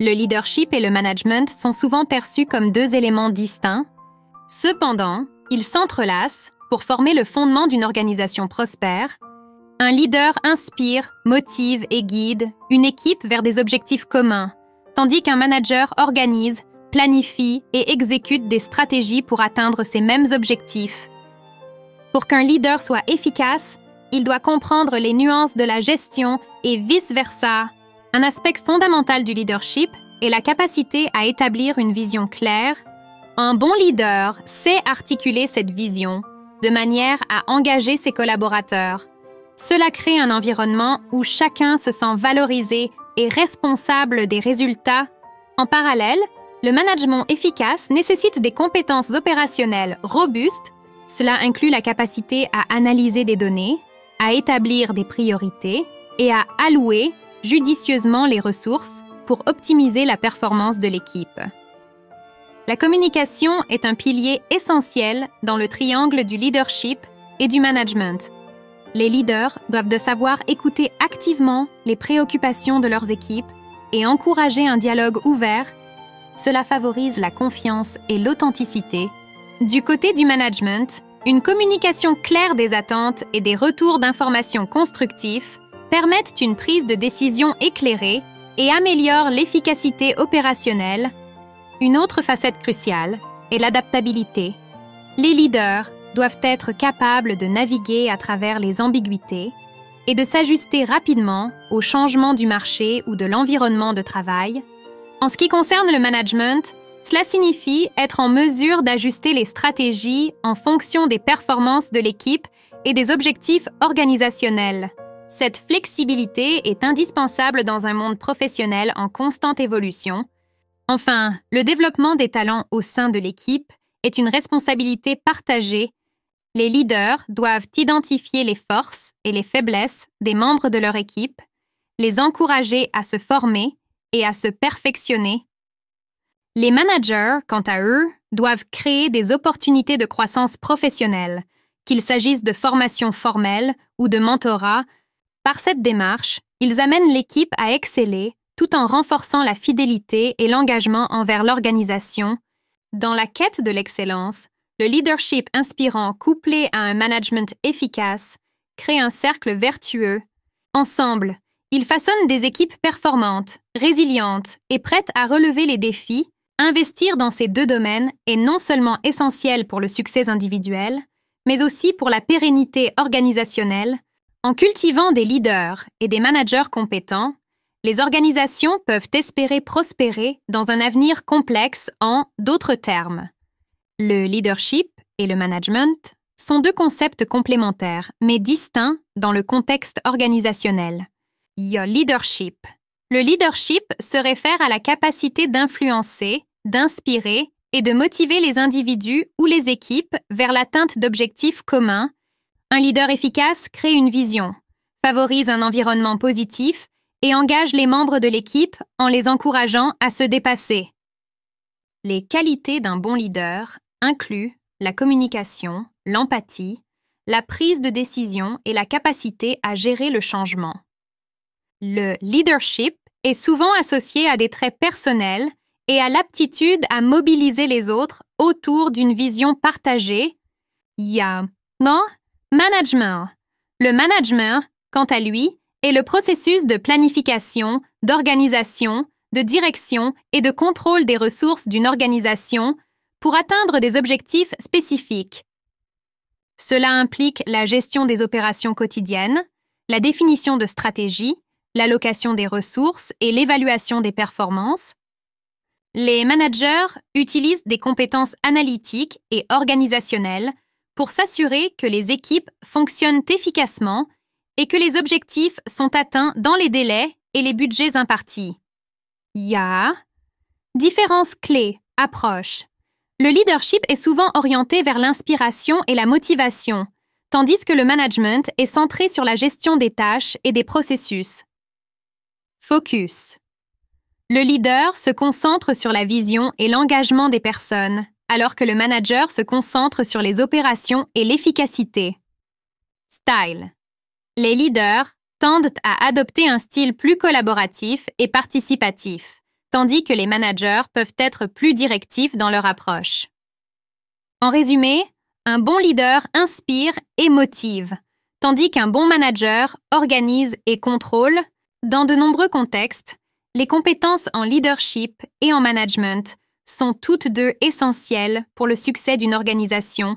Le leadership et le management sont souvent perçus comme deux éléments distincts. Cependant, ils s'entrelacent pour former le fondement d'une organisation prospère. Un leader inspire, motive et guide une équipe vers des objectifs communs, tandis qu'un manager organise, planifie et exécute des stratégies pour atteindre ces mêmes objectifs. Pour qu'un leader soit efficace, il doit comprendre les nuances de la gestion et vice-versa. Un aspect fondamental du leadership est la capacité à établir une vision claire. Un bon leader sait articuler cette vision de manière à engager ses collaborateurs. Cela crée un environnement où chacun se sent valorisé et responsable des résultats. En parallèle, le management efficace nécessite des compétences opérationnelles robustes. Cela inclut la capacité à analyser des données, à établir des priorités et à allouer judicieusement les ressources pour optimiser la performance de l'équipe. La communication est un pilier essentiel dans le triangle du leadership et du management. Les leaders doivent de savoir écouter activement les préoccupations de leurs équipes et encourager un dialogue ouvert. Cela favorise la confiance et l'authenticité. Du côté du management, une communication claire des attentes et des retours d'informations constructifs permettent une prise de décision éclairée et améliorent l'efficacité opérationnelle. Une autre facette cruciale est l'adaptabilité. Les leaders doivent être capables de naviguer à travers les ambiguïtés et de s'ajuster rapidement aux changements du marché ou de l'environnement de travail. En ce qui concerne le management, cela signifie être en mesure d'ajuster les stratégies en fonction des performances de l'équipe et des objectifs organisationnels. Cette flexibilité est indispensable dans un monde professionnel en constante évolution. Enfin, le développement des talents au sein de l'équipe est une responsabilité partagée. Les leaders doivent identifier les forces et les faiblesses des membres de leur équipe, les encourager à se former et à se perfectionner. Les managers, quant à eux, doivent créer des opportunités de croissance professionnelle, qu'il s'agisse de formation formelle ou de mentorat. Par cette démarche, ils amènent l'équipe à exceller tout en renforçant la fidélité et l'engagement envers l'organisation. Dans la quête de l'excellence, le leadership inspirant couplé à un management efficace crée un cercle vertueux. Ensemble, ils façonnent des équipes performantes, résilientes et prêtes à relever les défis. Investir dans ces deux domaines est non seulement essentiel pour le succès individuel, mais aussi pour la pérennité organisationnelle. En cultivant des leaders et des managers compétents, les organisations peuvent espérer prospérer dans un avenir complexe en d'autres termes. Le leadership et le management sont deux concepts complémentaires, mais distincts dans le contexte organisationnel. Il y a leadership. Le leadership se réfère à la capacité d'influencer, d'inspirer et de motiver les individus ou les équipes vers l'atteinte d'objectifs communs. Un leader efficace crée une vision, favorise un environnement positif et engage les membres de l'équipe en les encourageant à se dépasser. Les qualités d'un bon leader incluent la communication, l'empathie, la prise de décision et la capacité à gérer le changement. Le leadership est souvent associé à des traits personnels et à l'aptitude à mobiliser les autres autour d'une vision partagée. Management. Le management, quant à lui, est le processus de planification, d'organisation, de direction et de contrôle des ressources d'une organisation pour atteindre des objectifs spécifiques. Cela implique la gestion des opérations quotidiennes, la définition de stratégies, l'allocation des ressources et l'évaluation des performances. Les managers utilisent des compétences analytiques et organisationnelles pour s'assurer que les équipes fonctionnent efficacement et que les objectifs sont atteints dans les délais et les budgets impartis. Différences clés, approches. Le leadership est souvent orienté vers l'inspiration et la motivation, tandis que le management est centré sur la gestion des tâches et des processus. Focus. Le leader se concentre sur la vision et l'engagement des personnes, alors que le manager se concentre sur les opérations et l'efficacité. Style. Les leaders tendent à adopter un style plus collaboratif et participatif, tandis que les managers peuvent être plus directifs dans leur approche. En résumé, un bon leader inspire et motive, tandis qu'un bon manager organise et contrôle. Dans de nombreux contextes, les compétences en leadership et en management sont toutes deux essentielles pour le succès d'une organisation,